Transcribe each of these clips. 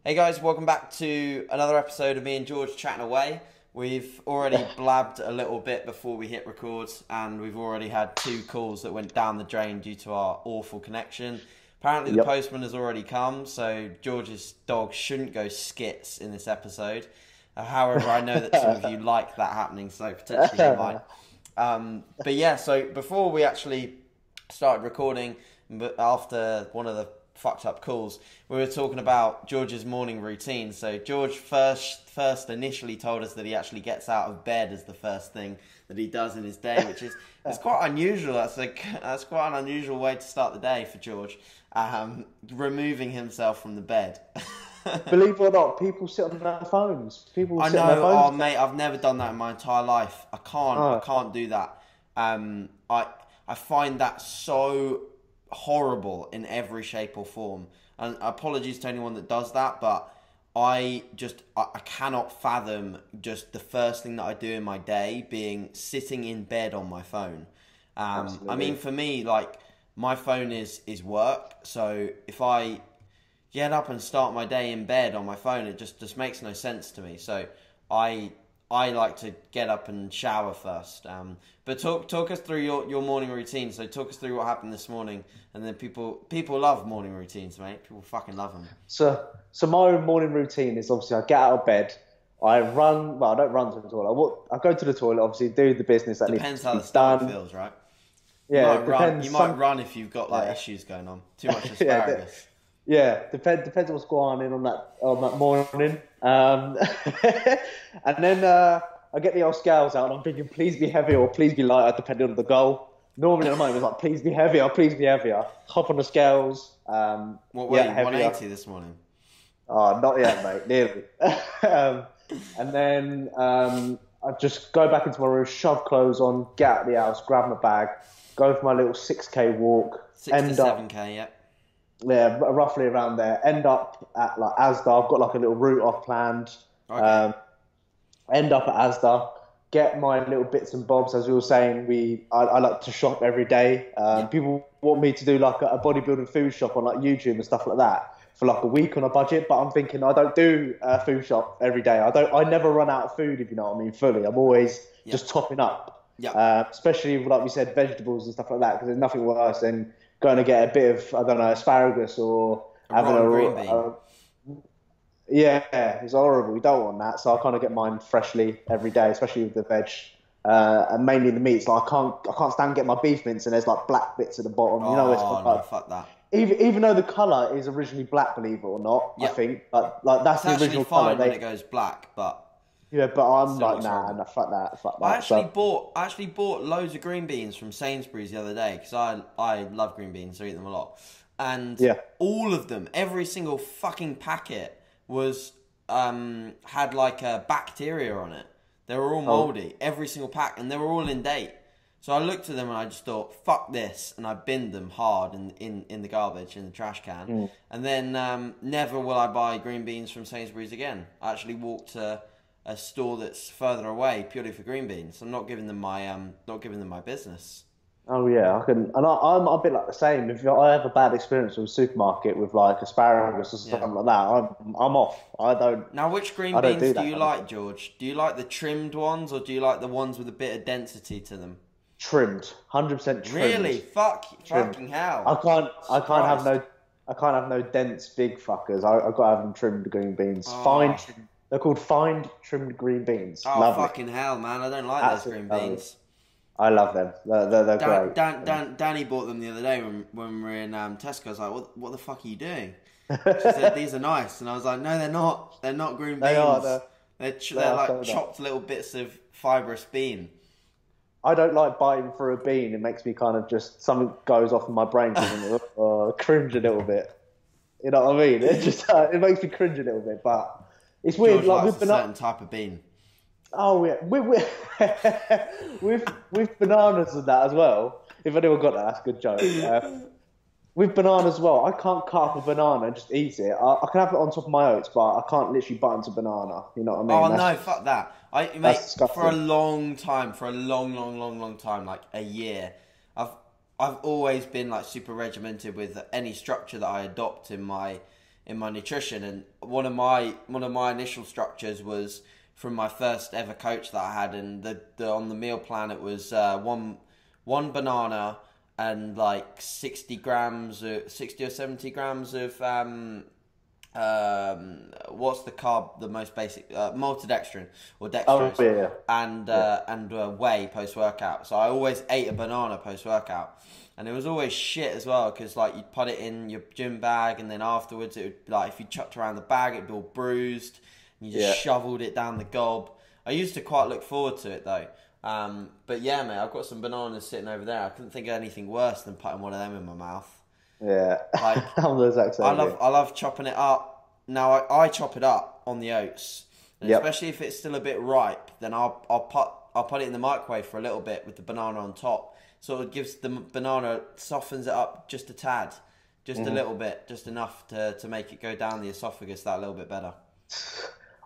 Hey guys, welcome back to another episode of me and George chatting away. We've already blabbed a little bit before we hit record, and we've already had 2 calls that went down the drain due to our awful connection. Apparently the postman has already come, so George's dog shouldn't go skits in this episode. However, I know that some of you like that happening, so potentially you might. But yeah, so before we actually started recording, but after one of the fucked up calls, we were talking about George's morning routine. So George first initially told us that he actually gets out of bed as the first thing that he does in his day, which is it's quite unusual. That's quite an unusual way to start the day for George, removing himself from the bed. Believe it or not, people sit on their phones. I know, oh mate, I've never done that in my entire life. I can't do that. I find that so horrible in every shape or form. And apologies to anyone that does that, but I cannot fathom just the first thing that I do in my day being sitting in bed on my phone. I mean, for me, like, my phone is work, so if I get up and start my day in bed on my phone, it just makes no sense to me. So I like to get up and shower first. But talk us through your morning routine. So talk us through what happened this morning, and then people love morning routines, mate. People fucking love them. So my morning routine is obviously I get out of bed, I run. Well, I don't run to the toilet. I go to the toilet, obviously do the business that Depends needs to how be the stomach done. feels, right? Yeah, You might run if you've got like issues going on. Too much asparagus. Depends what's going on that morning. And then I get the old scales out and I'm thinking, please be heavier or please be lighter, depending on the goal. Normally at the moment it's like, please be heavier, please be heavier. Hop on the scales. What weight? 180 this morning? Oh, not yet, mate. Nearly. And then I just go back into my room, shove clothes on, get out of the house, grab my bag, go for my little 6K walk. 6 to 7K, yeah. Yeah, roughly around there. End up at like Asda. I've got like a little route I've planned. Okay. End up at Asda. Get my little bits and bobs. As we were saying, I like to shop every day. People want me to do like a bodybuilding food shop on like YouTube and stuff like that for like a week on a budget. But I'm thinking I don't do a food shop every day. I never run out of food, if you know what I mean, fully. I'm always just topping up. Yeah. Especially like we said, vegetables and stuff like that, because there's nothing worse than going to get a bit of, I don't know, asparagus or having a green bean. Yeah, it's horrible. We don't want that. So I kind of get mine freshly every day, especially with the veg, and mainly the meats. Like I can't stand getting my beef mince and there's like black bits at the bottom. You know, it's no, fuck that. Even though the colour is originally black, believe it or not, I think, but like that's it's the original fine colour. When it goes black, but yeah, but I'm like, nah, fuck that. I actually bought loads of green beans from Sainsbury's the other day because I love green beans. I eat them a lot, and all of them, every single fucking packet was had like a bacteria on it. They were all mouldy, every single pack, and they were all in date. So I looked at them and I just thought, fuck this, and I binned them hard in the garbage, in the trash can. And then never will I buy green beans from Sainsbury's again. I actually walked to a store that's further away purely for green beans. I'm not giving them my business. Oh yeah, I'm a bit like the same. If I have a bad experience with a supermarket with like asparagus or something like that, I'm off. I don't. Now, which green beans do you like, George? Do you like the trimmed ones or do you like the ones with a bit of density to them? Trimmed, 100% trimmed. Really? Fucking hell! I can't have no dense big fuckers. I've got to have them trimmed green beans. Fine. They're called fine trimmed green beans. Oh, lovely. Fucking hell, man! I don't like those green beans. I love them. They're great. Danny bought them the other day when we were in Tesco. I was like, what the fuck are you doing? She said, these are nice. And I was like, no, they're not. They're not green beans. They're like chopped little bits of fibrous bean. I don't like biting through a bean. It makes me kind of just, something goes off in my brain. Cringe a little bit. You know what I mean? It just it makes me cringe a little bit. But it's weird. George likes a certain type of bean. Oh yeah, with bananas and that as well. If anyone got that, that's a good joke. With bananas as well, I can't cut up a banana and just eat it. I can have it on top of my oats, but I can't literally bite into a banana. You know what I mean? Oh no, fuck that! Mate, for a long time, for a long time, like a year, I've always been like super regimented with any structure that I adopt in my in my nutrition. And one of my initial structures was from my first ever coach that I had, and the on the meal plan it was one banana and like 60 or 70 grams of what's the carb, the most basic, maltodextrin or dextrose, and whey post workout. So I always ate a banana post workout, and it was always shit as well, because like you'd put it in your gym bag, and then afterwards it would, like, if you chucked around the bag, it'd be all bruised, and you just shoveled it down the gob. I used to quite look forward to it though. But yeah, mate, I've got some bananas sitting over there. I couldn't think of anything worse than putting one of them in my mouth. Yeah, like I'm the exact same. I love chopping it up. Now I chop it up on the oats, and especially if it's still a bit ripe, then I'll put it in the microwave for a little bit with the banana on top. So it gives the banana, softens it up just a tad, just a little bit, just enough to make it go down the esophagus that little bit better.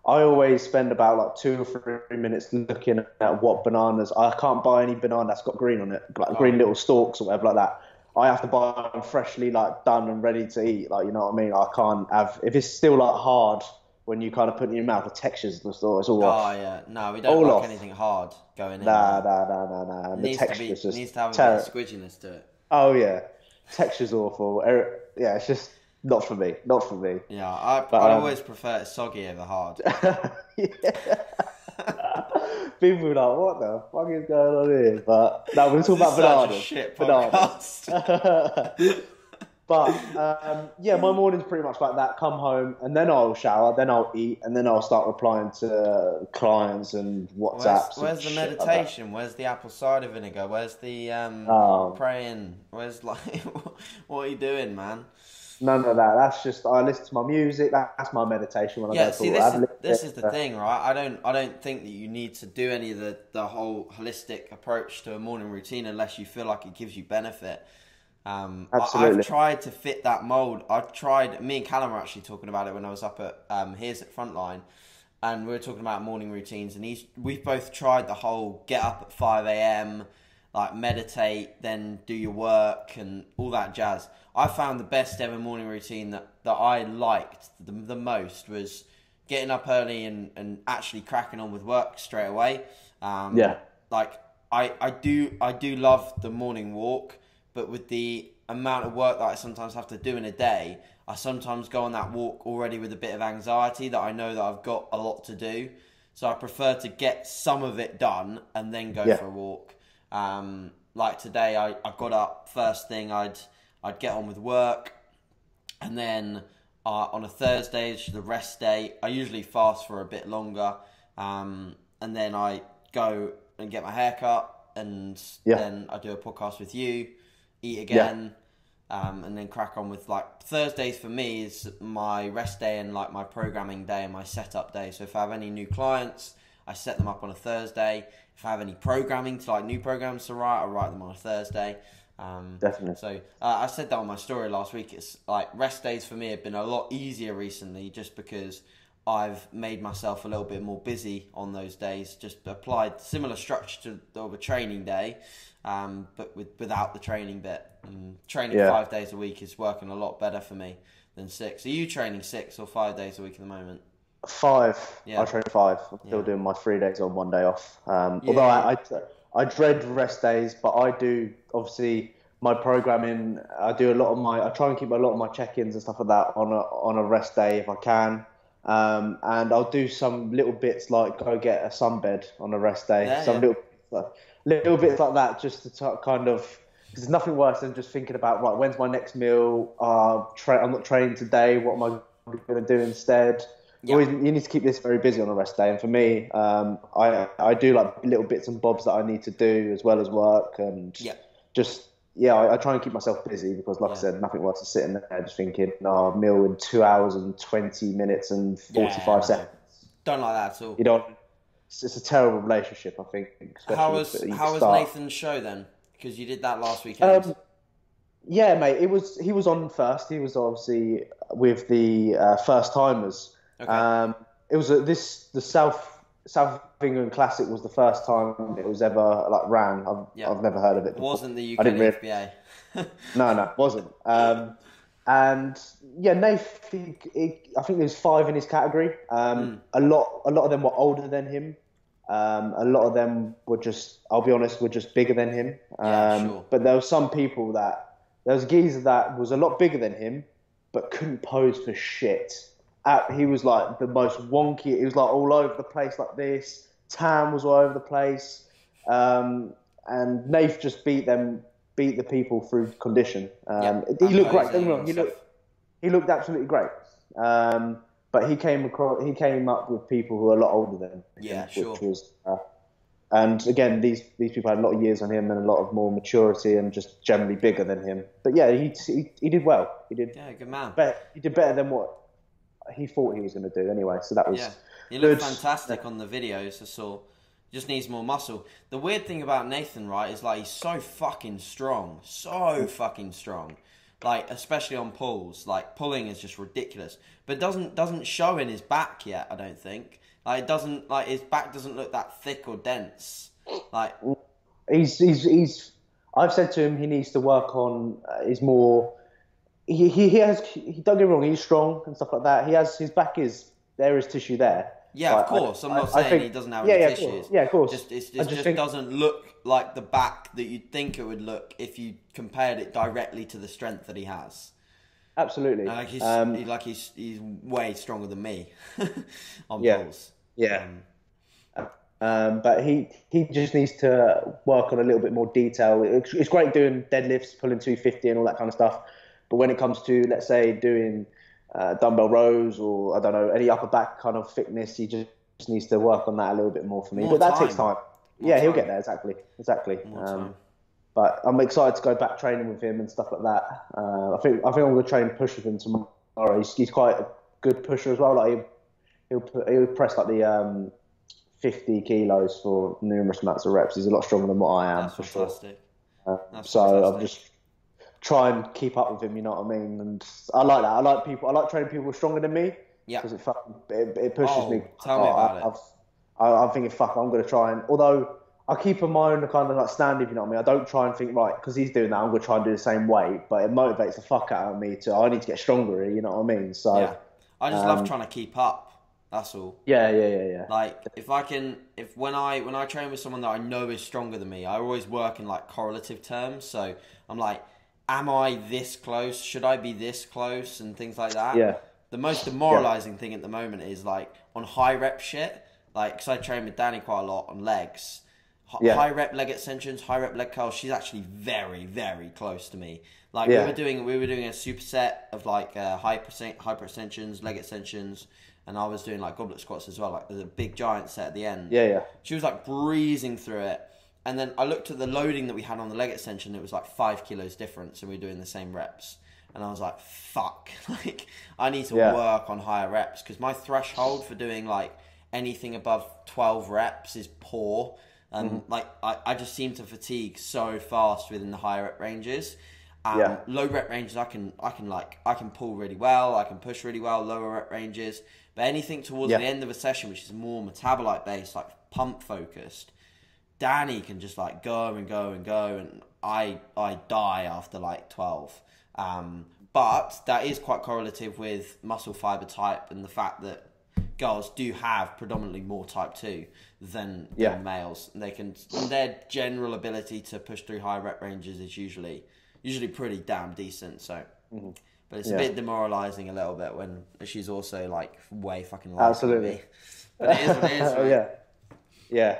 I always spend about like 2 or 3 minutes looking at what bananas. I can't buy any banana that's got green on it, like green little stalks or whatever like that. I have to buy them freshly, like done and ready to eat. Like, you know what I mean? I can't have, if it's still like hard when you kind of put it in your mouth, the texture's just, it's all off. Oh yeah, no, we don't like anything hard going in. Nah. The texture's just needs to have a bit of squidginess to it. Oh yeah, texture's awful. Yeah, it's just not for me. Not for me. Yeah, I always prefer it soggy over hard. People are like, what the fuck is going on here? But no, we're talking about bananas. Shit podcast. But yeah, my morning's pretty much like that. Come home and then I'll shower, then I'll eat, and then I'll start replying to clients and WhatsApps. Where's the meditation? Like, where's the apple cider vinegar? Where's the praying? Where's like what are you doing, man? None of that. That's just, I listen to my music. That's my meditation when I go see, this is the thing, right? I don't think that you need to do any of the whole holistic approach to a morning routine unless you feel like it gives you benefit. Absolutely. I've tried to fit that mold. Me and Callum were actually talking about it when I was up at his at Frontline, and we were talking about morning routines, and we've both tried the whole get up at 5 a.m, like meditate, then do your work and all that jazz. I found the best ever morning routine that I liked the most was getting up early and actually cracking on with work straight away. Like I do love the morning walk, but with the amount of work that I sometimes have to do in a day, I sometimes go on that walk already with a bit of anxiety that I know that I've got a lot to do. So I prefer to get some of it done and then go for a walk. Like today, I got up first thing. I'd get on with work, and then on a Thursday, which is the rest day, I usually fast for a bit longer, and then I go and get my hair cut, and then I do a podcast with you, eat again, and then crack on with, like, Thursdays for me is my rest day and like my programming day and my setup day. So if I have any new clients, I set them up on a Thursday. If I have any programming to, like, new programs to write, I write them on a Thursday. Definitely. So I said that on my story last week. It's like rest days for me have been a lot easier recently, just because I've made myself a little bit more busy on those days. Just applied similar structure of a training day, but without the training bit. Training 5 days a week is working a lot better for me than 6. Are you training 6 or 5 days a week at the moment? 5. I train 5. I'm still doing my 3 days on, 1 day off. Although I dread rest days, but I do, obviously, my programming, I try and keep a lot of my check-ins and stuff like that on a rest day if I can. And I'll do some little bits like go get a sunbed on a rest day. Little bits like that, just to kind of, because there's nothing worse than just thinking about, right, when's my next meal? I'm not training today. What am I going to do instead? You need to keep this very busy on a rest day, and for me, I do like little bits and bobs that I need to do as well as work, and I try and keep myself busy because, like I said, nothing worse than sitting there just thinking, meal in 2 hours and 20 minutes and 45 seconds. Don't like that at all. You don't. It's a terrible relationship, I think. How was Nathan's show then? Because you did that last weekend. Yeah, mate. He was on first. He was obviously with the first timers. Okay. It was the South England Classic was the first time it was ever ran. I've never heard of it before. It wasn't the UK FBA. No, it wasn't. And yeah, Nath, I think there's 5 in his category. A lot of them were older than him. A lot of them were just, I'll be honest, were just bigger than him. Sure. But there were some people there was a geezer that was a lot bigger than him, but couldn't pose for shit. He was like the most wonky. He was like all over the place like this. Tam was all over the place. And Nath just beat the people through condition. He looked great. Don't get me wrong, he looked absolutely great. But he came up with people who are a lot older than him. Yeah, sure. Which was, and again, these people had a lot of years on him and a lot of more maturity and just generally bigger than him. But yeah, he did well. He did. Yeah, good man. He did better than what he thought he was going to do anyway. So that was. Yeah, he looked fantastic on the videos I saw. Just needs more muscle. The weird thing about Nathan, right, is like he's so fucking strong. So fucking strong. Like, especially on pulls. Like, pulling is just ridiculous. But it doesn't show in his back yet, I don't think. Like, his back doesn't look that thick or dense. Like, he's I've said to him he needs to work on his more. He don't get me wrong, he's strong and stuff like that. His back there is tissue there. Yeah, of course. I'm not saying he doesn't have any tissues. Yeah, of course. It just doesn't look like the back that you'd think it would look if you compared it directly to the strength that he has. Absolutely. He's way stronger than me on pulls. Yeah. But he just needs to work on a little bit more detail. It's great doing deadlifts, pulling 250 and all that kind of stuff. But when it comes to, let's say, doing dumbbell rows or, I don't know, any upper back kind of fitness, he just needs to work on that a little bit more for me. But that takes time. He'll get there, exactly. But I'm excited to go back training with him and stuff like that. I think I'm going to try and push with him tomorrow. He's quite a good pusher as well. Like he'll press like the 50 kilos for numerous amounts of reps. He's a lot stronger than what I am. That's fantastic. Sure. So I'm just try and keep up with him. You know what I mean? And I like that. I like training people stronger than me. Yeah. Because it pushes me. Tell me about it. I'm thinking, I'm going to try and, although I keep in mind the kind of like standard, you know what I mean? I don't try and think, right, because he's doing that, I'm going to try and do the same weight, but it motivates the fuck out of me I need to get stronger, you know what I mean? So yeah. I just love trying to keep up. That's all. Yeah. Like when I train with someone that I know is stronger than me, I always work in like correlative terms. So I'm like, am I this close? Should I be this close? And things like that. Yeah. The most demoralizing thing at the moment is like on high rep shit. Like, because I train with Danny quite a lot on legs. High rep leg extensions, high rep leg curls. She's actually very, very close to me. Like we were doing a superset of like high extensions, leg extensions, and I was doing like goblet squats as well. Like there's a big giant set at the end. Yeah. She was like breezing through it, and then I looked at the loading that we had on the leg extension. It was like 5 kilos difference, and we were doing the same reps. And I was like, fuck, like I need to work on higher reps because my threshold for doing like anything above 12 reps is poor. Like I just seem to fatigue so fast within the higher rep ranges. Low rep ranges I can pull really well, I can push really well, lower rep ranges. But anything towards the end of a session which is more metabolite based, like pump focused, Danny can just like go and go and go, and I die after like 12. But that is quite correlative with muscle fiber type and the fact that girls do have predominantly more type 2 than males. And their general ability to push through high rep ranges is usually pretty damn decent. So, but it's a bit demoralizing a little bit when she's also like way fucking light. Absolutely. But it is what it is, right? Yeah.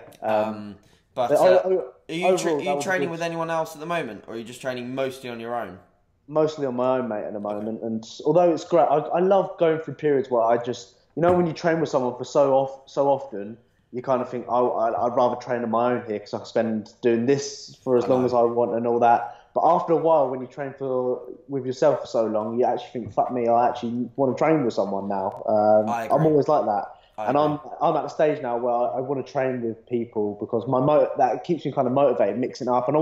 But are you training with anyone else at the moment, or are you just training mostly on your own? Mostly on my own, mate, at the moment. And although it's great, I love going through periods where I just, you know, when you train with someone for so often, you kind of think, I'd rather train on my own here because I can spend doing this for as long as I want and all that. But after a while, when you train with yourself for so long, you actually think, fuck me, I actually want to train with someone now. I'm always like that. I'm at the stage now where I want to train with people because that keeps me kind of motivated, mixing up. And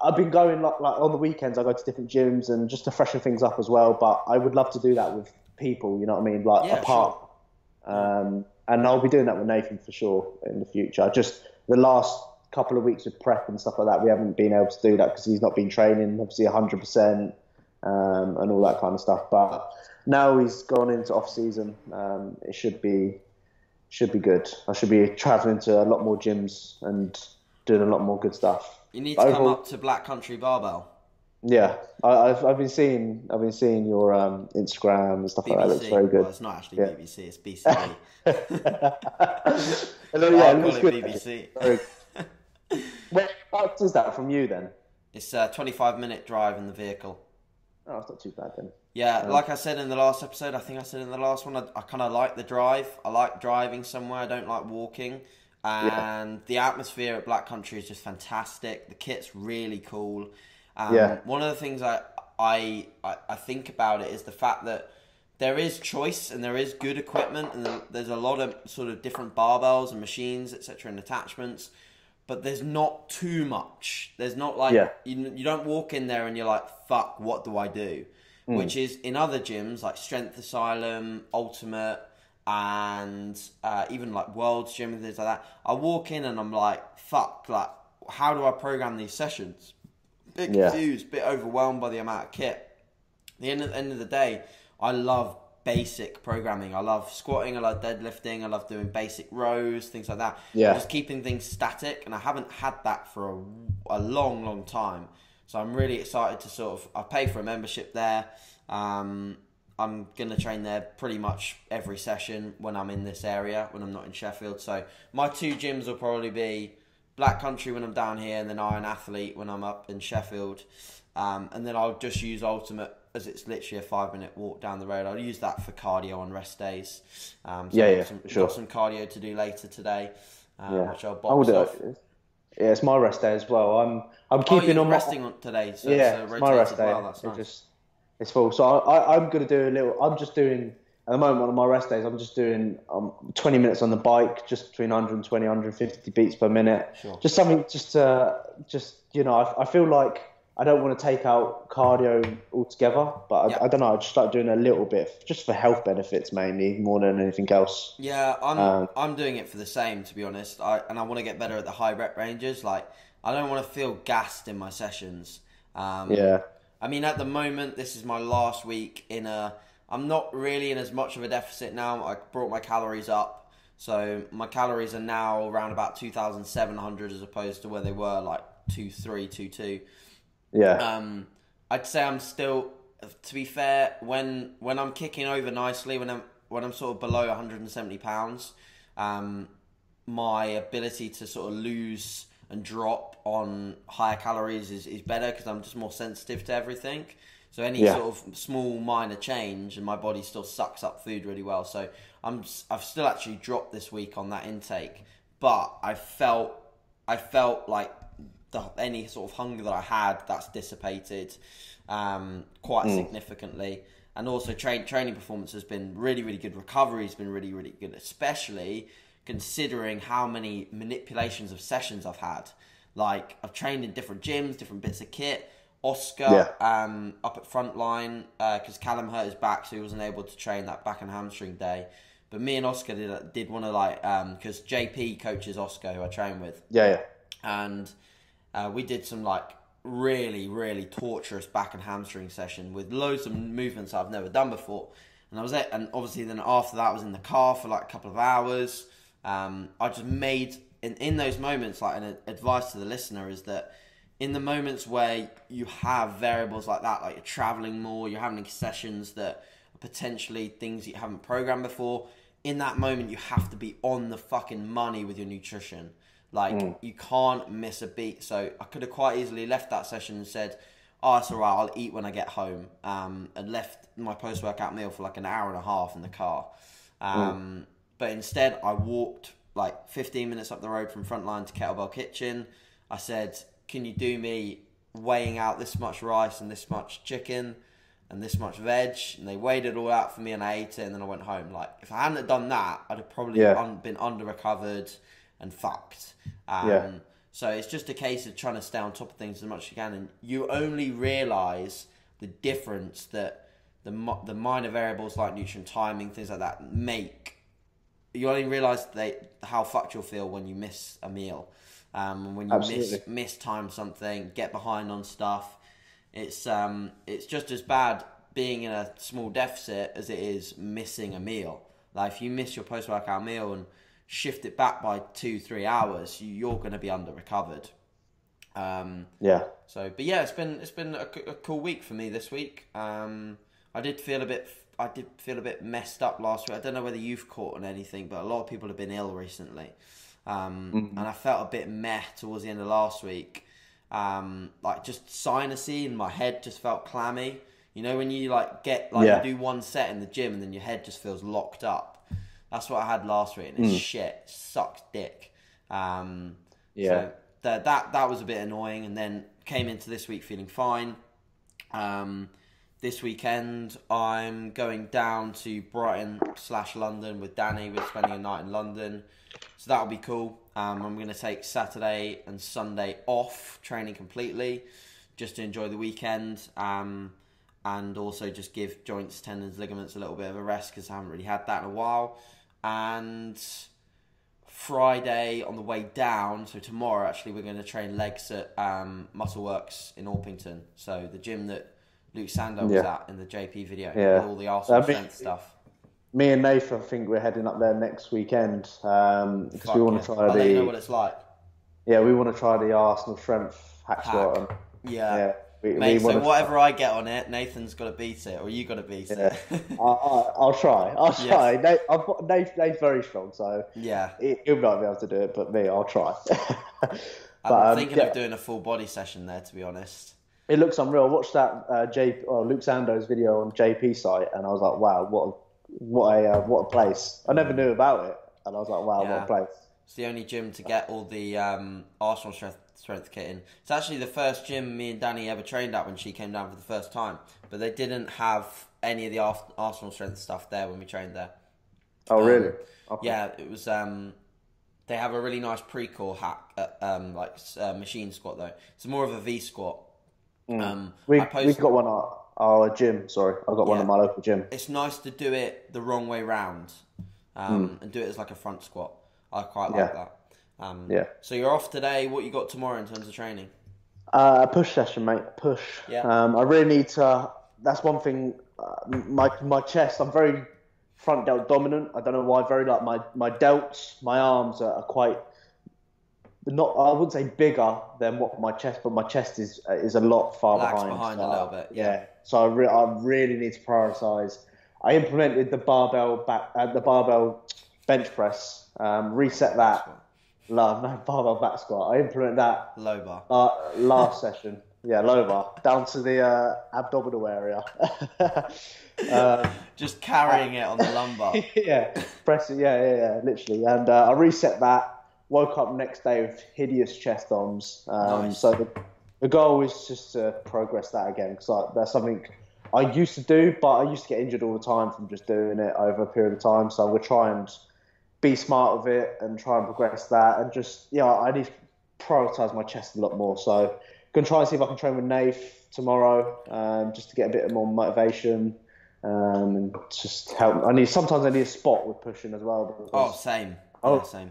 I've been going like on the weekends, I go to different gyms and just to freshen things up as well. But I would love to do that with people, you know what I mean? Like apart. Sure. And I'll be doing that with Nathan for sure in the future. Just the last couple of weeks of prep and stuff like that, we haven't been able to do that because he's not been training, obviously 100%. and all that kind of stuff. But now he's gone into off season. It should be good. I should be traveling to a lot more gyms and doing a lot more good stuff. You need to come up to Black Country Barbell. Yeah, I've been seeing your Instagram and stuff BBC. like that. It looks very good. Well, it's not actually BBC, it's BCB. It looks good. BBC. Where is that from you then? It's a 25-minute drive in the vehicle. Oh, it's not too bad then. Yeah, like I said in the last episode, I think I said in the last one, I kind of like the drive. I like driving somewhere. I don't like walking. And the atmosphere at Black Country is just fantastic. The kit's really cool. One of the things I think about it is the fact that there is choice and there is good equipment and there's a lot of sort of different barbells and machines, etc., and attachments, but there's not too much. There's not like you don't walk in there and you're like, fuck, what do I do? Which is in other gyms like Strength Asylum, Ultimate, and even like World's Gym and things like that. I walk in and I'm like, fuck, like how do I program these sessions? Bit confused, bit overwhelmed by the amount of kit. At the end of the day, I love basic programming. I love squatting, I love deadlifting, I love doing basic rows, things like that. Just keeping things static, and I haven't had that for a long time. So I'm really excited to I pay for a membership there. I'm going to train there pretty much every session when I'm in this area, when I'm not in Sheffield. So my two gyms will probably be Black Country when I'm down here, and then Iron Athlete when I'm up in Sheffield. And then I'll just use Ultimate as it's literally a 5-minute walk down the road. I'll use that for cardio on rest days. Got some cardio to do later today, which I'll box off. Yeah, it's my rest day as well. I'm keeping on resting on today, so it's my rest day. Well, that's nice. It's full. So I'm going to do a little. I'm just doing at the moment one of my rest days. I'm just doing 20 minutes on the bike, just between 120, 150 beats per minute. Sure. Just something, I feel like I don't want to take out cardio altogether, but I don't know. I just start doing a little bit just for health benefits mainly, more than anything else. Yeah, I'm doing it for the same, to be honest. I want to get better at the high rep ranges. Like I don't want to feel gassed in my sessions. I mean, at the moment, this is my last week I'm not really in as much of a deficit now. I brought my calories up. So my calories are now around about 2,700 as opposed to where they were like 2,300, 2,200. Yeah. I'd say I'm still, to be fair, when I'm kicking over nicely, when I'm sort of below 170 pounds, my ability to sort of lose and drop on higher calories is better because I'm just more sensitive to everything. So any sort of small minor change and my body still sucks up food really well. So I've still actually dropped this week on that intake, but I felt like any sort of hunger that I had, that's dissipated quite significantly. And also training performance has been really, really good. Recovery has been really, really good, especially considering how many manipulations of sessions I've had. Like I've trained in different gyms, different bits of kit. Oscar up at Frontline because Callum hurt his back, so he wasn't able to train that back and hamstring day. But me and Oscar did one of because JP coaches Oscar, who I train with. And we did some like really, really torturous back and hamstring session with loads of movements I've never done before. And that was it. And obviously then after that I was in the car for like a couple of hours. I just made, in those moments, like an advice to the listener is that in the moments where you have variables like that, like you're traveling more, you're having sessions that are potentially things that you haven't programmed before, in that moment you have to be on the fucking money with your nutrition. Like, you can't miss a beat. So I could have quite easily left that session and said, oh, it's all right, I'll eat when I get home. And left my post-workout meal for like an hour and a half in the car. But instead, I walked like 15 minutes up the road from Frontline to Kettlebell Kitchen. I said, can you do me weighing out this much rice and this much chicken and this much veg? And they weighed it all out for me and I ate it and then I went home. Like, if I hadn't have done that, I'd have probably been under-recovered and fucked. So it's just a case of trying to stay on top of things as much as you can, and you only realise the difference that the minor variables like nutrient timing, things like that, make. You only realise how fucked you'll feel when you miss a meal, when you miss time something, get behind on stuff. it's just as bad being in a small deficit as it is missing a meal. Like if you miss your post-workout meal and shift it back by 2-3 hours, you're going to be under recovered. So, but yeah, it's been a cool week for me this week. I did feel a bit messed up last week. I don't know whether you've caught on anything, but a lot of people have been ill recently. And I felt a bit meh towards the end of last week. Like just sinusy, and my head just felt clammy. You know when you you do one set in the gym and then your head just feels locked up. That's what I had last week, and it's shit. It sucks dick. So that was a bit annoying, and then came into this week feeling fine. This weekend I'm going down to Brighton/London with Danny. We're spending a night in London, so that'll be cool. I'm going to take Saturday and Sunday off training completely, just to enjoy the weekend, and also just give joints, tendons, ligaments a little bit of a rest because I haven't really had that in a while. And Friday on the way down, so tomorrow actually, we're going to train legs at Muscleworks in Orpington, so the gym that Luke Sando was at in the JP video, with all the Arsenal strength stuff. Me and Nathan, I think we're heading up there next weekend because we want to try I'll let you know what it's like. Yeah, we want to try the Arsenal strength hack squat. Mate, so whatever I get on it, Nathan's got to beat it, or you got to beat it. I'll try. Yes. Nate's very strong, so he'll not be able to do it, but me, I'll try. I'm thinking of doing a full body session there, to be honest. It looks unreal. I watched that Luke Sando's video on JP site, and I was like, wow, what a place. I never knew about it, and I was like, wow, what a place. It's the only gym to get all the Arsenal strength kit in. It's actually the first gym me and Danny ever trained at when she came down for the first time, but they didn't have any of the Arsenal strength stuff there when we trained there. Oh, really? Okay. Yeah, it was. They have a really nice pre-core hack, machine squat though. It's more of a V squat. We've got one at our gym. Sorry, I've got one at my local gym. It's nice to do it the wrong way round, and do it as like a front squat. I quite like that. So you're off today. What you got tomorrow in terms of training? Push session, mate. Push. Yeah. I really need to. That's one thing. My chest. I'm very front delt dominant. I don't know why. Very my delts, my arms are quite. Not, I wouldn't say bigger than what my chest, but my chest is a lot far behind. A little bit. Yeah. So I really need to prioritize. I implemented the barbell bench press. Reset that. Barbell back squat. I implemented that. Low bar. Last session. Yeah, low bar. Down to the abdominal area. Just carrying it on the lumbar. Pressing. Yeah, literally. And I reset that. Woke up next day with hideous chest arms. Nice. So the goal is just to progress that again, because that's something I used to do, but I used to get injured all the time from just doing it over a period of time. So we'll try and be smart with it and try and progress that, and just I need to prioritize my chest a lot more. So gonna try and see if I can train with Nath tomorrow, just to get a bit more motivation, and just help. Sometimes I need a spot with pushing as well. Same. Same.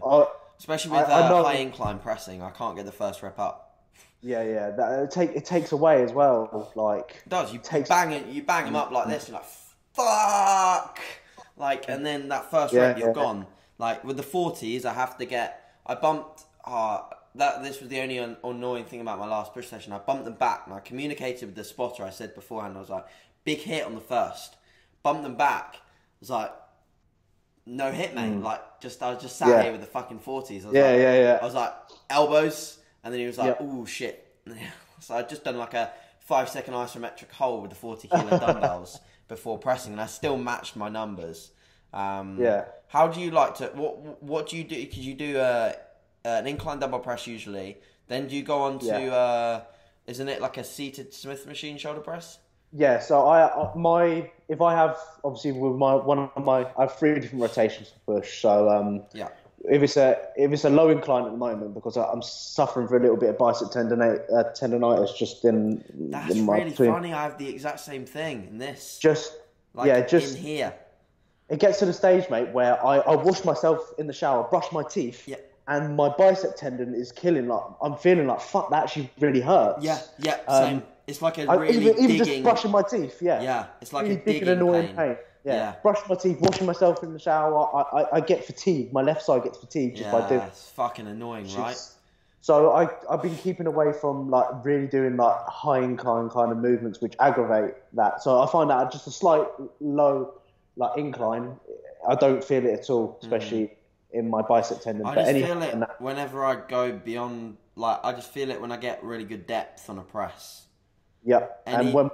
Especially with high incline pressing, I can't get the first rep up. Yeah. It takes away as well. Like it does. You bang them up like this. You're like fuck. Like, and then that first rep you're gone. Like with the 40s, I bumped. This was the only annoying thing about my last push session. I bumped them back, and I communicated with the spotter. I said beforehand, I was like, big hit on the first. Bumped them back. I was like, no hit, mate. Like, I was just sat here with the fucking 40s. I was like, elbows, and then he was like, ooh, shit. So I'd just done like a 5-second isometric hold with the 40 kilo dumbbells before pressing, and I still matched my numbers. How do you like to? What do you do? Because you do an incline dumbbell press usually. Then do you go on to isn't it like a seated Smith machine shoulder press? Yeah, so I have 3 different rotations for push. So if it's a low incline at the moment, because I'm suffering for a little bit of bicep tendonitis just in. That's really funny. I have the exact same thing in this. Just in here. It gets to the stage, mate, where I wash myself in the shower, brush my teeth. Yeah. And my bicep tendon is killing. Like I'm feeling like fuck. That actually really hurts. Same. It's like a really even digging... just brushing my teeth, yeah. Yeah, it's like really a digging annoying pain. Yeah. Brushing my teeth, washing myself in the shower. I get fatigued. My left side gets fatigued just by doing it. It's fucking annoying, right? So I've been keeping away from like really doing like high incline kind of movements which aggravate that. So I find that just a slight low like incline, I don't feel it at all, especially in my bicep tendon. I just feel it whenever I go beyond, like I just feel it when I get really good depth on a press. Yep. And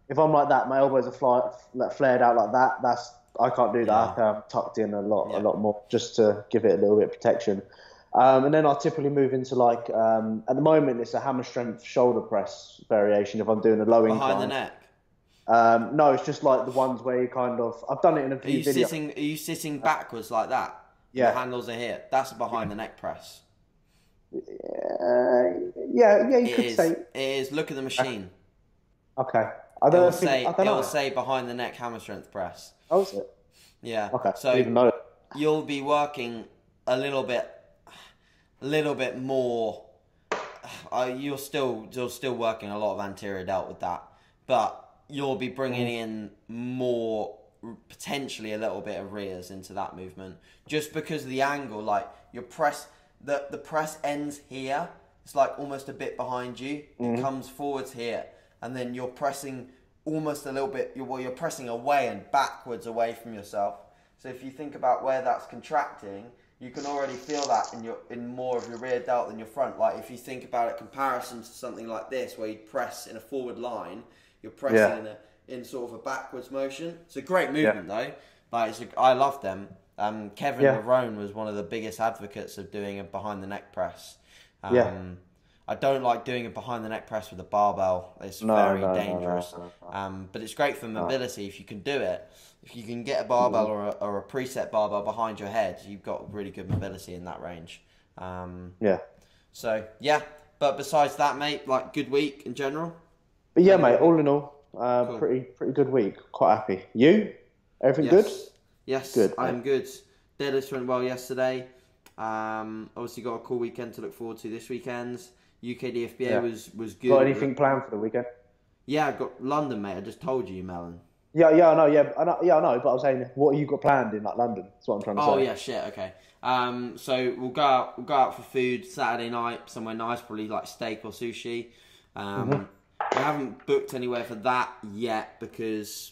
if I'm like that, my elbows are flared out like that. I can't do that. I have to have tucked in a lot more just to give it a little bit of protection. And then I'll typically move into like, at the moment, it's a hammer strength shoulder press variation if I'm doing a low incline. Behind the neck? No, it's just like the ones where you kind of, I've done it in a few videos. Are you sitting backwards like that? Yeah. The handles are here. That's a behind the neck press. Yeah, you could say. It is. Look at the machine. Okay. I don't know. It will say behind the neck hammer strength press. Oh, is it? Yeah. Okay. So even know. You'll be working a little bit more. You're still working a lot of anterior delt with that, but you'll be bringing in more, potentially a little bit of rears into that movement, just because of the angle. Like your press, the press ends here. It's like almost a bit behind you. It comes forwards here, and then you're pressing almost a little bit. You're pressing away and backwards away from yourself. So if you think about where that's contracting, you can already feel that in more of your rear delt than your front. Like if you think about it, comparison to something like this, where you press in a forward line, you're pressing in sort of a backwards motion. It's a great movement though. Like I love them. Kevin Marone was one of the biggest advocates of doing a behind the neck press. I don't like doing a behind the neck press with a barbell. It's very dangerous. But it's great for mobility if you can do it. If you can get a barbell or a preset barbell behind your head, you've got really good mobility in that range. So but besides that, mate, like good week in general. But yeah, mate, all in all, cool. pretty good week. Quite happy. You? Everything good? Yes, good. I'm good. Deadlifts went well yesterday. Obviously got a cool weekend to look forward to this weekend. UK DFBA was good. Got anything planned for the weekend? Yeah, I got London, mate. I just told you, Melon. I know. But I'm saying, what have you got planned in like London? That's what I'm trying to say. Oh yeah, shit. Okay. So we'll go out for food Saturday night somewhere nice, probably like steak or sushi. We haven't booked anywhere for that yet because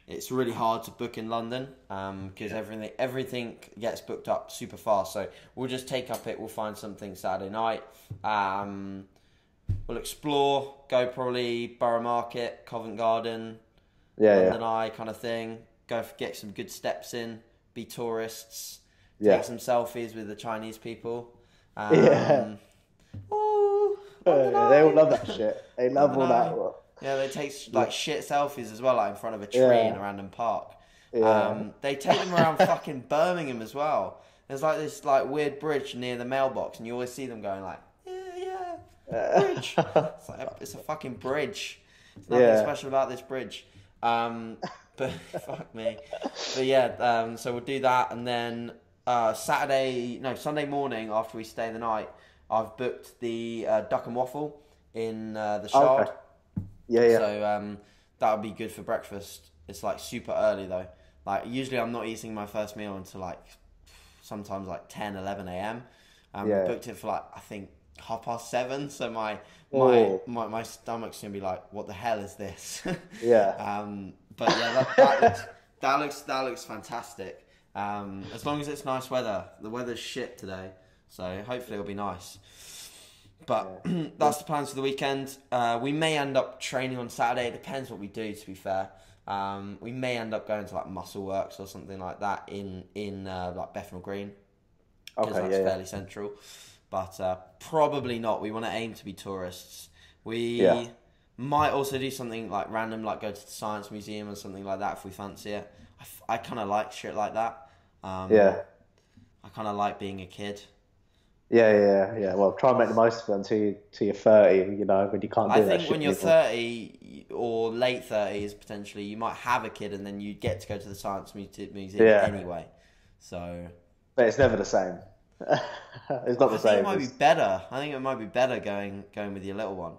it's really hard to book in London because everything gets booked up super fast. So we'll just we'll find something Saturday night. We'll explore, go probably Borough Market, Covent Garden, London Eye kind of thing. Go get some good steps in, be tourists, take some selfies with the Chinese people. They all love that shit. They love all that. Yeah, they take like shit selfies as well, like in front of a tree in a random park. They take them around fucking Birmingham as well. There's like this like weird bridge near the mailbox, and you always see them going like, bridge. It's a fucking bridge. There's nothing special about this bridge. But fuck me. But so we'll do that, and then Sunday morning after we stay the night, I've booked the Duck and Waffle in the Shard. Okay. So that would be good for breakfast. It's like super early though. Like usually I'm not eating my first meal until like sometimes like 10, 11 a.m. We booked it for like I think 7:30. So my stomach's gonna be like, what the hell is this? But yeah, that looks fantastic. As long as it's nice weather. The weather's shit today, so hopefully it'll be nice. But that's the plans for the weekend. We may end up training on Saturday. It depends what we do, to be fair. We may end up going to like Muscle Works or something like that in like Bethnal Green, because that's fairly central. But probably not. We want to aim to be tourists. We might also do something like random, like go to the Science Museum or something like that if we fancy it. I kind of like shit like that. I kind of like being a kid. Yeah. Well, try and make the most of it until you're 30, you know, when you can't do that shit. I think when you're 30 or late 30s, potentially, you might have a kid and then you get to go to the Science Museum anyway. So, but it's never the same. It's not the same. I think it might be better. I think it might be better going with your little one.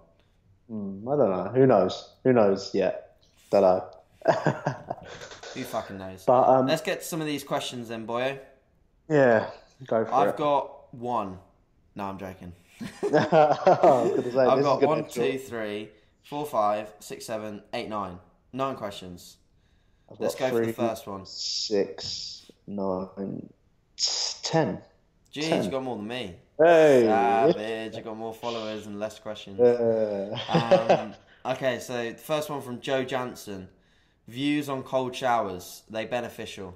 I don't know. Who knows? Who knows yet? Don't know. Who fucking knows? But Let's get to some of these questions then, boyo. yeah, go for I've it. got one. No, I'm joking. I was gonna say I've this is got gonna one, be two, short. three, four, five, six, seven, eight, nine. 9 questions. I've Let's got go for the 3, first one. 6, 9, 10. Jeez, you 10. got more than me. Hey. Savage. You got more followers and less questions. Uh, Okay, so the first one from Joe Jansen. Views on cold showers. They beneficial?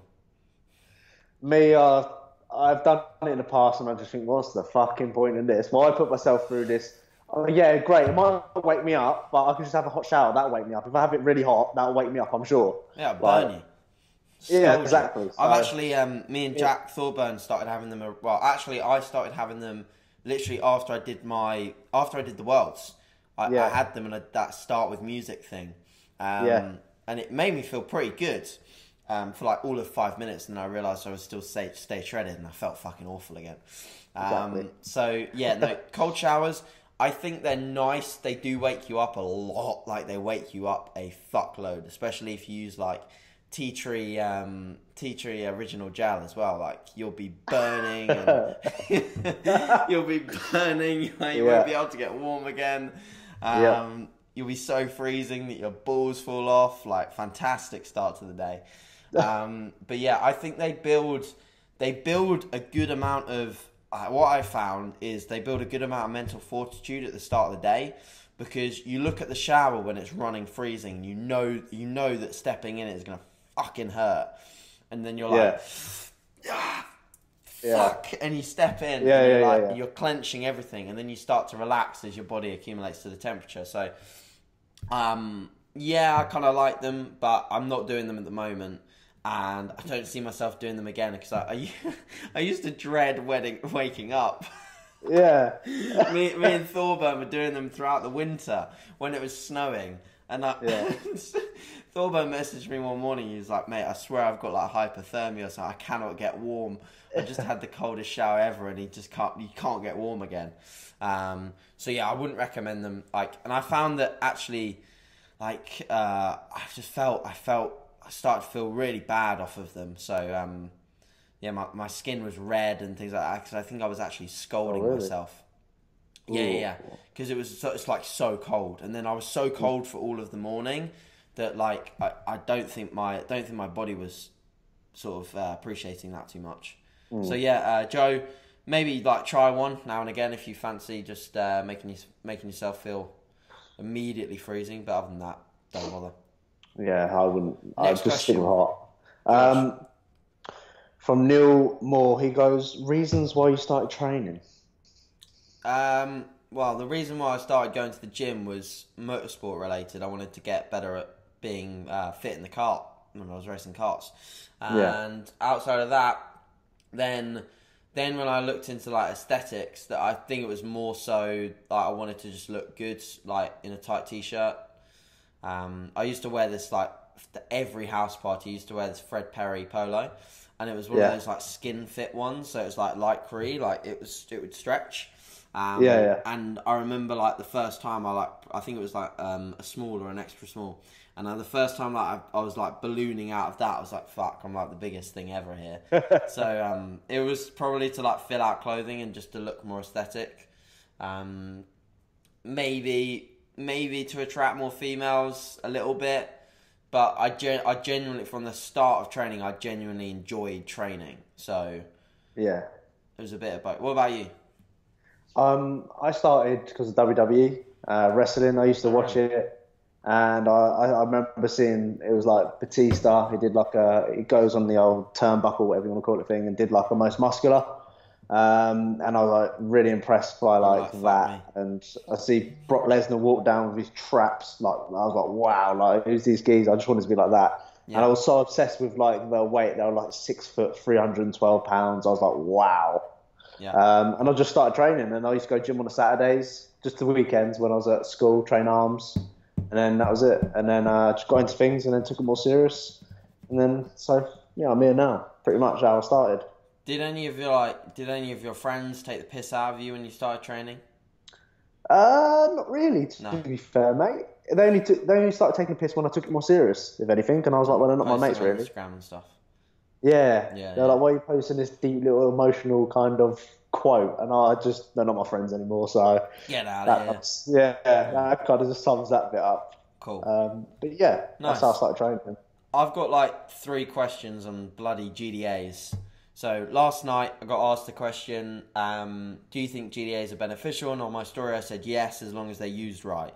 Me, I've done it in the past, and I just think, what's the fucking point in this? Why put myself through this? Oh, yeah, great. It might not wake me up, but I can just have a hot shower. That'll wake me up. If I have it really hot, that'll wake me up, I'm sure. Yeah, it'll Like, burn you. yeah, Scald you. exactly. I've So, actually, me and yeah, Jack Thorburn started having them. Well, actually, I started having them literally after I did the Worlds. I yeah, had them in that start with music thing, yeah, and it made me feel pretty good for like all of 5 minutes. And then I realised I was still stay shredded, and I felt fucking awful again. exactly. So yeah, no, cold showers. I think they're nice. They do wake you up a lot. Like they wake you up a fuckload, especially if you use like tea tree original gel as well. Like you'll be burning and you'll be burning. Like, you won't Yeah, be able to get warm again. yeah. You'll be so freezing that your balls fall off. Like fantastic start to the day. But yeah, I think they build a good amount of what I found is they build a good amount of mental fortitude at the start of the day, because you look at the shower when it's running freezing, you know that stepping in it is gonna fucking hurt, and then you're like, Yeah, ah, yeah, fuck, and you step in yeah, and yeah, you're yeah, like yeah. you're clenching everything, and then you start to relax as your body accumulates to the temperature. So yeah, I kind of like them, but I'm not doing them at the moment, and I don't see myself doing them again because I used to dread waking up. Yeah. me and Thorburn were doing them throughout the winter when it was snowing, and Yeah. Thorburn messaged me one morning. He was like, "Mate, I swear I've got like hypothermia, so I cannot get warm. I just had the coldest shower ever, and you can't get warm again." So yeah, I wouldn't recommend them. Like, and I found that actually, like, I started to feel really bad off of them. So yeah, my skin was red and things like that because I think I was actually Oh, scalding really? myself. Yeah, yeah, Ooh. yeah. Because it's like so cold, and then I was so cold for all of the morning that like I don't think my body was sort of appreciating that too much. So yeah, Joe, maybe like try one now and again if you fancy just making yourself feel immediately freezing. But other than that, don't bother. Yeah, I wouldn't. I'd Next just stick with question, hot. George. From Neil Moore, he goes, reasons why you started training. Well, the reason why I started going to the gym was motorsport related. I wanted to get better at being fit in the kart when I was racing karts, Yeah, and outside of that, then when I looked into like aesthetics, that I think it was more so like I wanted to just look good, like in a tight t-shirt. I used to wear this like every house party. I used to wear this Fred Perry polo, and it was one of yeah, those like skin fit ones. So it was like lycra, like it would stretch. yeah, yeah. And I remember like the first time I think it was like a small or an extra small, and the first time like I was like ballooning out of that, I was like, fuck, I'm like the biggest thing ever here. So it was probably to like fill out clothing and just to look more aesthetic. Um, maybe to attract more females a little bit, but I genuinely from the start of training I genuinely enjoyed training, so Yeah. it was a bit of both. What about you? I started because of WWE wrestling. I used to Oh watch really? it, and I remember seeing it was like Batista. He did like he goes on the old turnbuckle, whatever you want to call it, thing, and did like a most muscular. And I was like really impressed by You were like like, fuck that. me. And I see Brock Lesnar walk down with his traps. Like I was like, wow, like who's these guys? I just wanted to be like that. And I Yeah, was so obsessed with like their weight. They were like 6 foot, 312 pounds. I was like, wow. yeah. And I just started training, and I used to go gym on the Saturdays, just the weekends when I was at school, train arms, and then that was it. And then just got into things, and then took it more serious, and then so yeah, I'm here now. Pretty much how I started. Did any of your friends take the piss out of you when you started training? Not really, to No. be fair, mate. They only started taking the piss when I took it more serious, if anything, and I was like, well, they're not my Posting mates, on really. Instagram and stuff. Yeah, Yeah, they're yeah. like, why are you posting this deep little emotional kind of quote? And they're not my friends anymore. So Get out of here. that's yeah, that kind of just sums that bit up. Cool. But yeah, that's how I Nice. started training. I've got like 3 questions on bloody GDAs. So last night I got asked the question, do you think GDAs are beneficial? And on my story I said yes, as long as they're used right.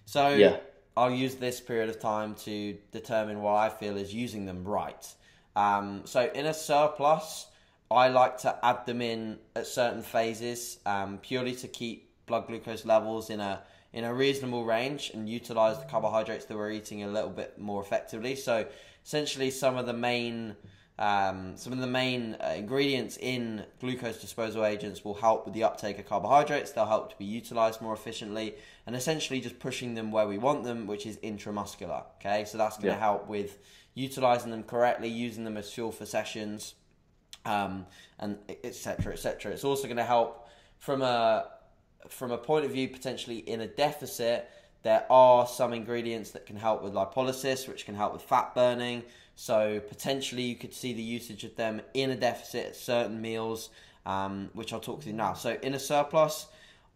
So Yeah. I'll use this period of time to determine what I feel is using them right. So in a surplus, I like to add them in at certain phases, purely to keep blood glucose levels in a reasonable range and utilize the carbohydrates that we're eating a little bit more effectively. So essentially, some of the main ingredients in glucose disposal agents will help with the uptake of carbohydrates. They'll help to be utilized more efficiently, and essentially just pushing them where we want them, which is intramuscular. Okay, so that's going to help with utilizing them correctly, using them as fuel for sessions, and etc. etc. It's also going to help from a point of view potentially in a deficit. There are some ingredients that can help with lipolysis, which can help with fat burning. So potentially you could see the usage of them in a deficit at certain meals, which I'll talk through now. So in a surplus,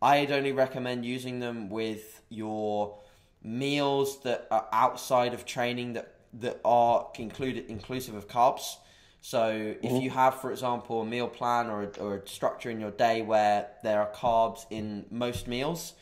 I'd only recommend using them with your meals that are outside of training that are inclusive of carbs. So if you have, for example, a meal plan or a structure in your day where there are carbs in most meals,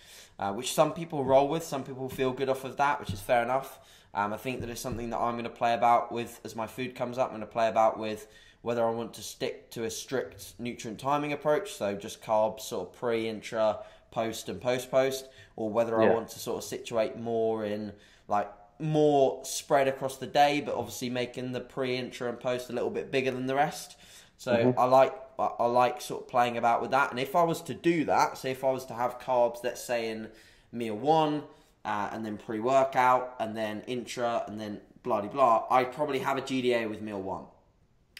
which some people roll with, some people feel good off of that, which is fair enough. I think that is something that I'm going to play about with as my food comes up. I'm going to play about with whether I want to stick to a strict nutrient timing approach, so just carbs sort of pre, intra, post and post, or whether I want to sort of situate more in like more spread across the day, but obviously making the pre, intra and post a little bit bigger than the rest. So I like sort of playing about with that. And if I was to do that, say if I was to have carbs, let's say in meal 1, and then pre-workout, and then intra, and then blah-de-blah, I'd probably have a GDA with meal 1.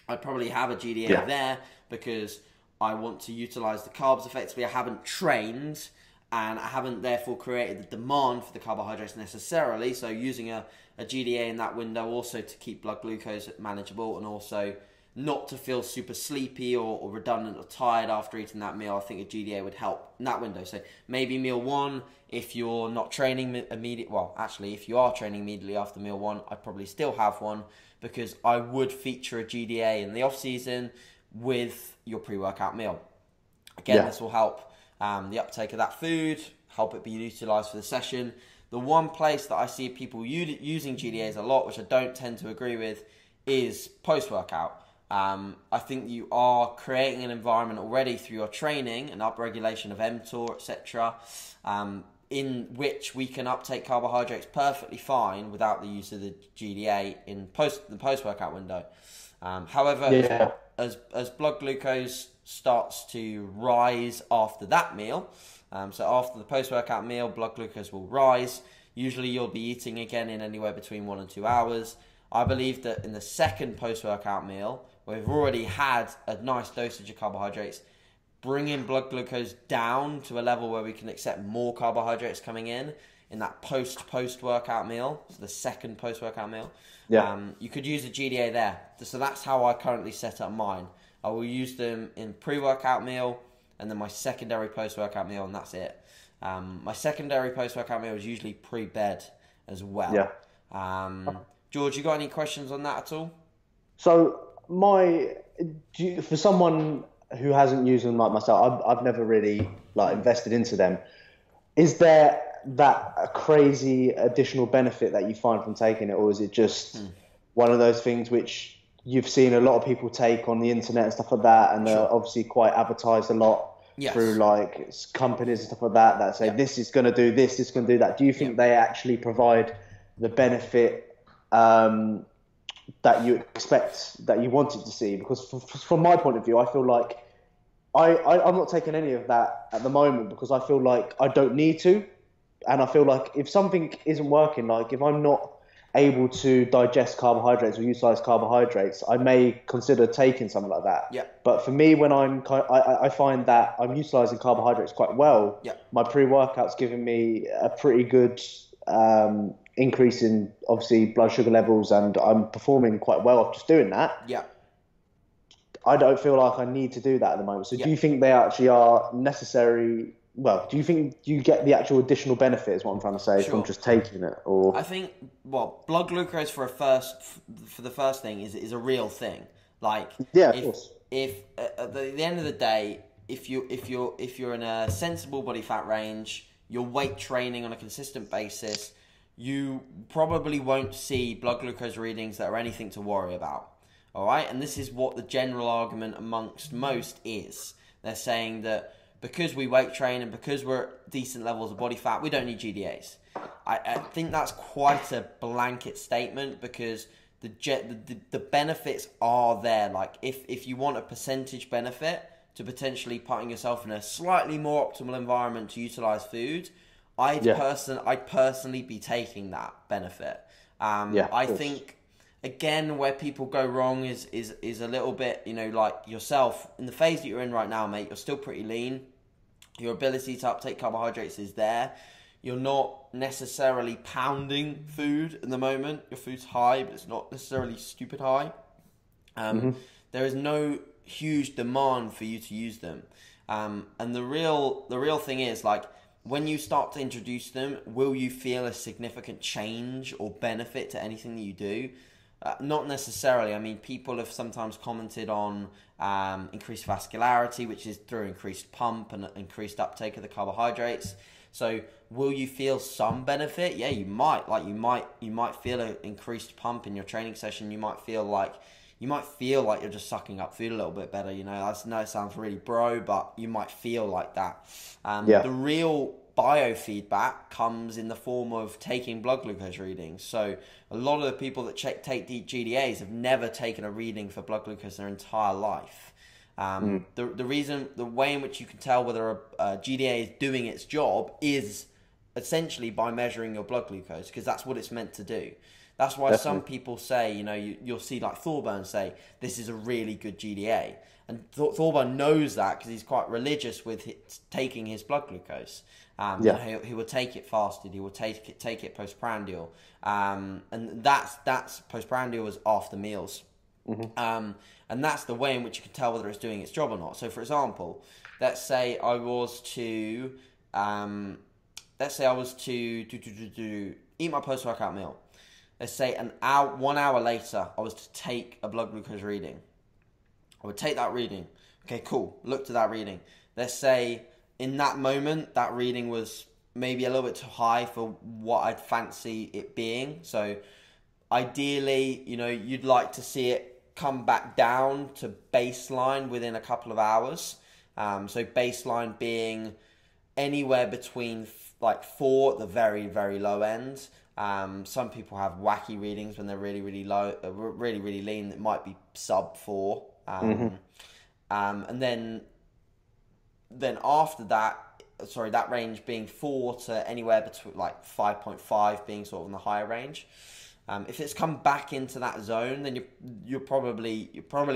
I'd probably have a GDA there because I want to utilize the carbs effectively. I haven't trained, and I haven't therefore created the demand for the carbohydrates necessarily. So using a GDA in that window also to keep blood glucose manageable, and also not to feel super sleepy or redundant or tired after eating that meal. I think a GDA would help in that window. So maybe meal 1, if you're not training if you are training immediately after meal 1, I'd probably still have one, because I would feature a GDA in the off season with your pre-workout meal. Again, this will help the uptake of that food, help it be utilized for the session. The one place that I see people using GDAs a lot, which I don't tend to agree with, is post-workout. I think you are creating an environment already through your training and upregulation of mTOR, etc., in which we can uptake carbohydrates perfectly fine without the use of the GDA in the post-workout window. However, as blood glucose starts to rise after that meal, so after the post-workout meal, blood glucose will rise. Usually you'll be eating again in anywhere between 1 and 2 hours. I believe that in the second post-workout meal, where we've already had a nice dosage of carbohydrates, bringing blood glucose down to a level where we can accept more carbohydrates coming in that post-workout meal, so the second post-workout meal, you could use a GDA there. So that's how I currently set up mine. I will use them in pre-workout meal, and then my secondary post-workout meal, and that's it. My secondary post-workout meal is usually pre-bed as well. George, you got any questions on that at all? So for someone who hasn't used them like myself, I've never really invested into them. Is there a crazy additional benefit that you find from taking it, or is it just one of those things which you've seen a lot of people take on the internet and stuff like that, and they're obviously quite advertised a lot through companies and stuff like that say this is going to do this is going to do that? Do you think they actually provide the benefit that you expect, that you wanted to see? Because from my point of view, I feel like I'm not taking any of that at the moment, because I feel like I don't need to, and I feel like if something isn't working, like if I'm not able to digest carbohydrates or utilize carbohydrates, I may consider taking something like that. Yeah. But for me, when I find that I'm utilizing carbohydrates quite well. Yeah. My pre-workout's giving me a pretty good increase in obviously blood sugar levels, and I'm performing quite well off just doing that. Yeah. I don't feel like I need to do that at the moment. So Yeah. do you think they actually are necessary? Well, do you think you get the actual additional benefit is what I'm trying to say from just taking it? Or I think, well, blood glucose for the first thing is a real thing. Like, yeah, of course. If at the end of the day, if you're in a sensible body fat range, you're weight training on a consistent basis, you probably won't see blood glucose readings that are anything to worry about. All right, and this is what the general argument amongst most is. They're saying that because we weight train and because we're at decent levels of body fat, we don't need GDAs. I think that's quite a blanket statement, because the benefits are there. Like, if you want a percentage benefit to potentially putting yourself in a slightly more optimal environment to utilize food, I'd personally be taking that benefit. I think, again, where people go wrong is a little bit, like yourself, in the phase that you're in right now, mate, you're still pretty lean. Your ability to uptake carbohydrates is there. You're not necessarily pounding food at the moment. Your food's high, but it's not necessarily stupid high. There is no huge demand for you to use them. And the real thing is, like, when you start to introduce them, will you feel a significant change or benefit to anything that you do? Not necessarily. I mean, people have sometimes commented on increased vascularity, which is through increased pump and increased uptake of the carbohydrates. So, will you feel some benefit? Yeah, you might. Like, you might feel an increased pump in your training session. You might feel like you're just sucking up food a little bit better. I know it sounds really bro, but you might feel like that. The real biofeedback comes in the form of taking blood glucose readings. So a lot of the people that take the GDAs have never taken a reading for blood glucose their entire life. The way in which you can tell whether a GDA is doing its job is essentially by measuring your blood glucose, because that's what it's meant to do. That's why some people say, you'll see like Thorburn say, this is a really good GDA. And Thorburn knows that because he's quite religious with taking his blood glucose. He will take it fasted. He will take it postprandial. And that's postprandial is after meals. And that's the way in which you can tell whether it's doing its job or not. So, for example, let's say I was to eat my post-workout meal. Let's say 1 hour later, I was to take a blood glucose reading. I would take that reading. Okay, cool. Looked at that reading. Let's say in that moment, that reading was maybe a little bit too high for what I'd fancy it being. So ideally, you'd like to see it come back down to baseline within a couple of hours. So baseline being anywhere between like 4 at the very, very low end. Some people have wacky readings when they're really, really low, really, really lean. It might be sub 4. And then after that, that range being 4 to anywhere between like 5.5 being sort of in the higher range. If it's come back into that zone, then you're probably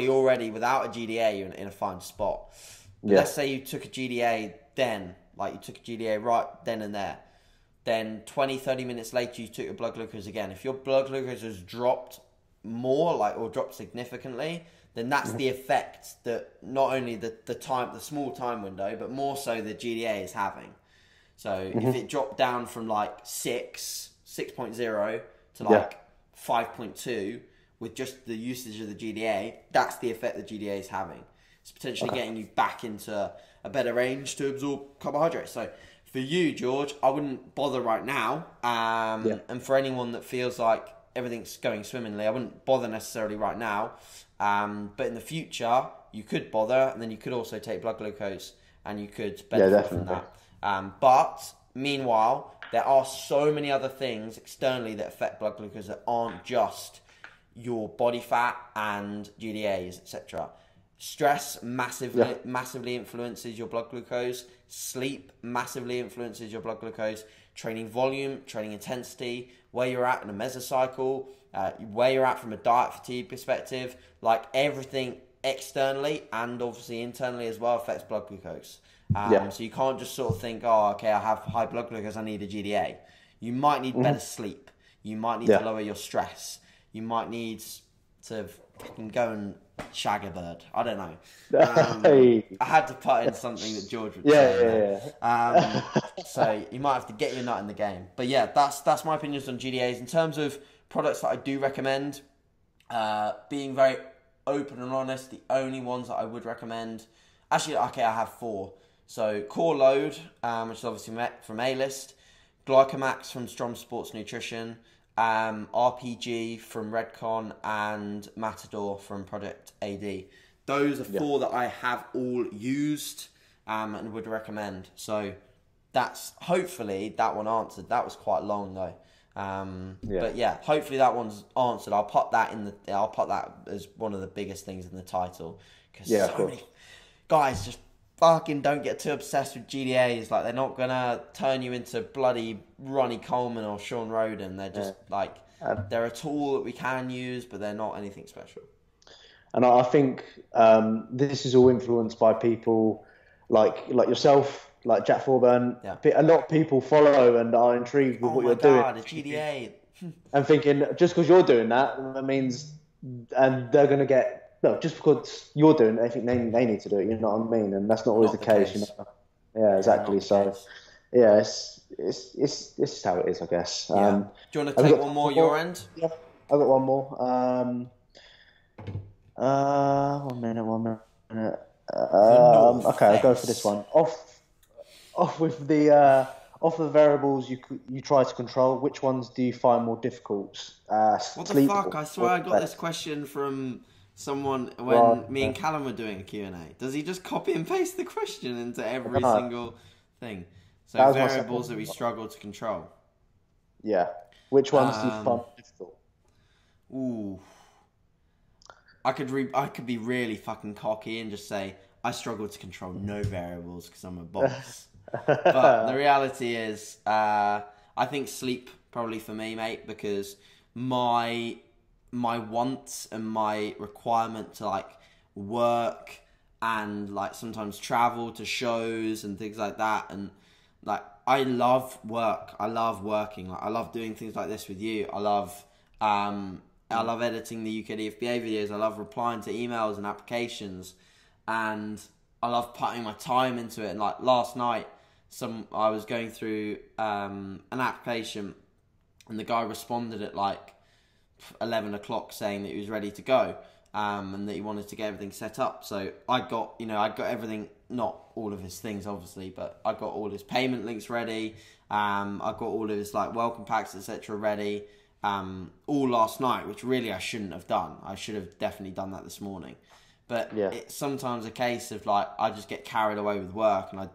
already without a GDA, you're in a fine spot. But let's say you took a GDA then, like you took a GDA right then and there. Then 20, 30 minutes later, you took your blood glucose again. If your blood glucose has dropped more, or dropped significantly, then that's the effect that not only the small time window, but more so the GDA is having. So if it dropped down from like 6.0 to like 5.2 with just the usage of the GDA, that's the effect the GDA is having. It's potentially getting you back into a better range to absorb carbohydrates. So for you, George, I wouldn't bother right now. And for anyone that feels like everything's going swimmingly, I wouldn't bother necessarily right now. But in the future, you could bother, and then you could also take blood glucose, and you could benefit from that. But meanwhile, there are so many other things externally that affect blood glucose that aren't just your body fat and GDAs, etc. Stress massively influences your blood glucose. Sleep massively influences your blood glucose. Training volume, training intensity, where you're at in a mesocycle, where you're at from a diet fatigue perspective, like everything externally and obviously internally as well affects blood glucose. So you can't just sort of think, oh, okay, I have high blood glucose, I need a GDA. You might need better sleep. You might need to lower your stress. You might need to fucking go and shag a bird. I don't know. I had to put in something that George would say. So you might have to get your nut in the game. But yeah, that's my opinions on GDAs. In terms of products that I do recommend, being very open and honest, the only ones that I would recommend, actually, okay, I have 4. So Core Load, which is obviously from A-List, Glycomax from Strom Sports Nutrition, RPG from Redcon, and Matador from Project AD. Those are 4 that I have all used and would recommend. So that's hopefully that one answered. That was quite long though. But yeah, hopefully that one's answered. I'll put that as one of the biggest things in the title, because so many guys just fucking don't get too obsessed with GDAs. Like, they're not gonna turn you into bloody Ronnie Coleman or Sean Roden. They're just they're a tool that we can use, but they're not anything special. And I think this is all influenced by people like yourself, like Jack Thorburn. A lot of people follow and are intrigued with what you're doing. A GDA. And thinking, just because you're doing that means, and they're going to get, no, just because you're doing it, they think they need to do it, you know what I mean? And that's not always the case. You know? Yeah, exactly. So, yeah, it's just how it is, I guess. Do you want to take one more your end? Yeah, I've got one more. 1 minute. Okay, I'll go for this one. Off with the variables you try to control, which ones do you find more difficult? What the fuck? I swear I got this question from someone when me and Callum were doing a Q&A. Does he just copy and paste the question into every single thing? So variables that we struggle to control. Yeah. Which ones do you find more difficult? Ooh. I could be really fucking cocky and just say I struggle to control no variables because I'm a boss. But the reality is, I think sleep probably for me, mate, because my wants and my requirement to like work and like sometimes travel to shows and things like that, and like I love work. I love working. Like I love doing things like this with you. I love editing the UKDFBA videos. I love replying to emails and applications, and I love putting my time into it. And like last night, I was going through an application, and the guy responded at like 11 o'clock saying that he was ready to go, and that he wanted to get everything set up. So I got everything, not all of his things obviously, but I got all his payment links ready. I got all of his like welcome packs, etc. ready. All last night, which really I shouldn't have done. I should have definitely done that this morning. But it's sometimes a case of like I just get carried away with work, and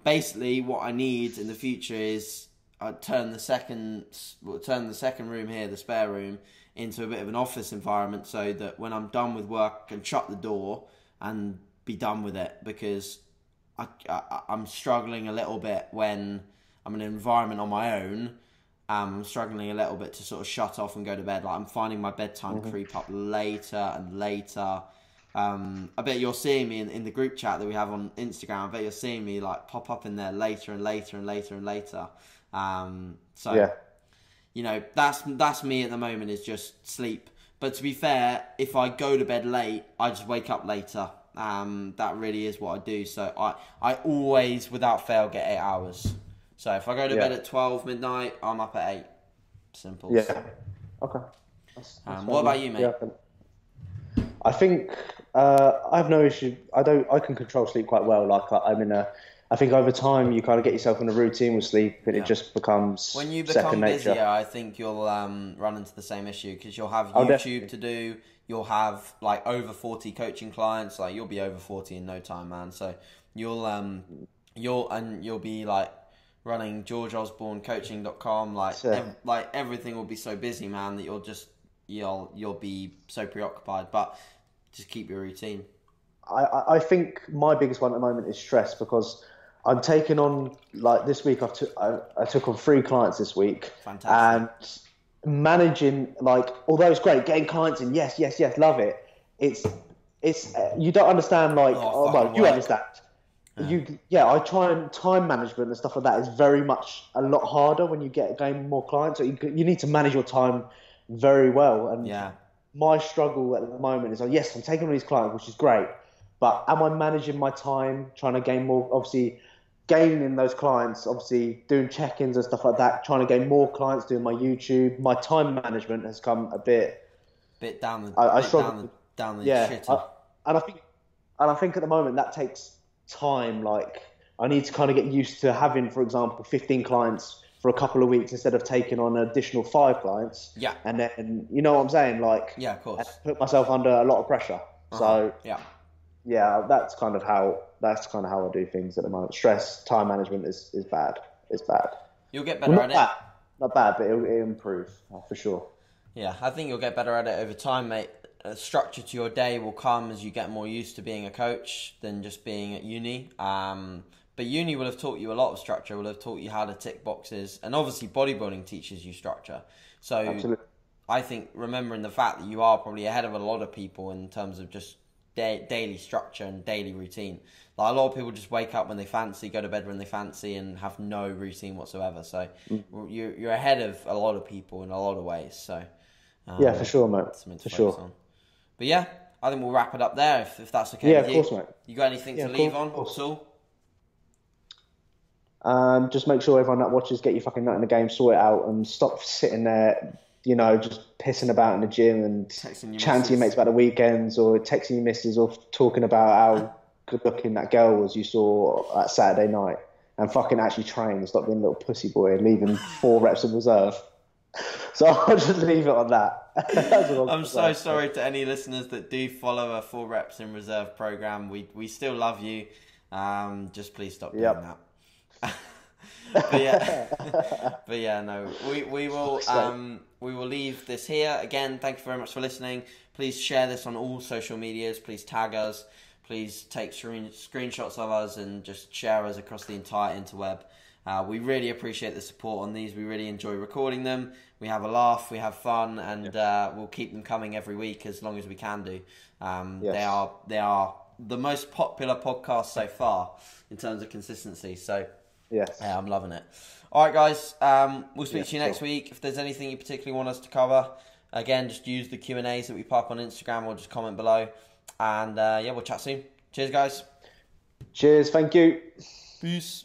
basically what I need in the future is I turn the second room here, the spare room, into a bit of an office environment, so that when I'm done with work I can shut the door and be done with it, because I'm struggling a little bit when I'm in an environment on my own. I'm struggling a little bit to sort of shut off and go to bed. Like I'm finding my bedtime creep up later and later. I bet you're seeing me in the group chat that we have on Instagram. I bet you're seeing me like pop up in there later and later and later and later. You know, that's me at the moment, is just sleep. But to be fair, if I go to bed late, I just wake up later. That really is what I do. So I always, without fail, get 8 hours. So if I go to bed at 12 midnight, I'm up at 8. Simple. Yeah. Okay. That's what about you, mate? Yeah, I think I have no issue. I can control sleep quite well. Like I think over time you kind of get yourself in a routine with sleep, and it just becomes when you become busier. I think you'll run into the same issue, because you'll have YouTube to do. You'll have like over 40 coaching clients. Like you'll be over 40 in no time, man. So you'll be like running GeorgeOsborneCoaching.com. Like everything will be so busy, man, that you'll be so preoccupied. But just keep your routine. I think my biggest one at the moment is stress, because I'm taking on, like this week I took on 3 clients this week. Fantastic. managing, like, although it's great getting clients in, yes, love it. It's you don't understand, like, you understand. I try, and time management and stuff like that is very much a lot harder when you gain more clients. So you need to manage your time very well. And my struggle at the moment is, yes, I'm taking on these clients, which is great, but am I managing my time, trying to gain more, obviously gaining those clients, obviously doing check-ins and stuff like that, trying to gain more clients, doing my YouTube. My time management has come a bit down the shitter. And I think at the moment that takes time. Like, I need to kind of get used to having, for example, 15 clients for a couple of weeks instead of taking on an additional 5 clients. Yeah. And then, you know what I'm saying? Like, yeah, of course. Put myself under a lot of pressure. So that's kind of how I do things at the moment. Stress, time management is bad. It's bad. You'll get better at it. Not bad, but it'll improve for sure. Yeah, I think you'll get better at it over time, mate. A structure to your day will come as you get more used to being a coach than just being at uni. But uni will have taught you a lot of structure, will have taught you how to tick boxes. And obviously bodybuilding teaches you structure. So absolutely. I think remembering the fact that you are probably ahead of a lot of people in terms of just daily structure and daily routine. Like, a lot of people just wake up when they fancy, go to bed when they fancy, and have no routine whatsoever. So you're ahead of a lot of people in a lot of ways. So for sure, mate. For sure. On. But yeah, I think we'll wrap it up there if that's okay with you. Yeah, of course, mate. You got anything to leave on at all? Just make sure everyone that watches, get your fucking nut in the game, sort it out, and stop sitting there, just pissing about in the gym and chatting to your mates about the weekends, or texting your missus, or talking about how good looking that girl was you saw that Saturday night, and fucking actually train and stop being a little pussy boy and leaving 4 reps in reserve. So I'll just leave it on that. I'm so sorry to any listeners that do follow a 4 reps in reserve program. We still love you. Just please stop doing that. but yeah, no. We will leave this here. Again, thank you very much for listening. Please share this on all social medias. Please tag us. Please take screenshots of us and just share us across the entire interweb. We really appreciate the support on these. We really enjoy recording them. We have a laugh, we have fun, and we'll keep them coming every week as long as we can do. Yes. They are the most popular podcast so far in terms of consistency. So yes, I'm loving it. All right, guys. We'll speak to you next week. If there's anything you particularly want us to cover, again, just use the Q&As that we pop on Instagram, or just comment below. And we'll chat soon. Cheers, guys. Cheers. Thank you. Peace.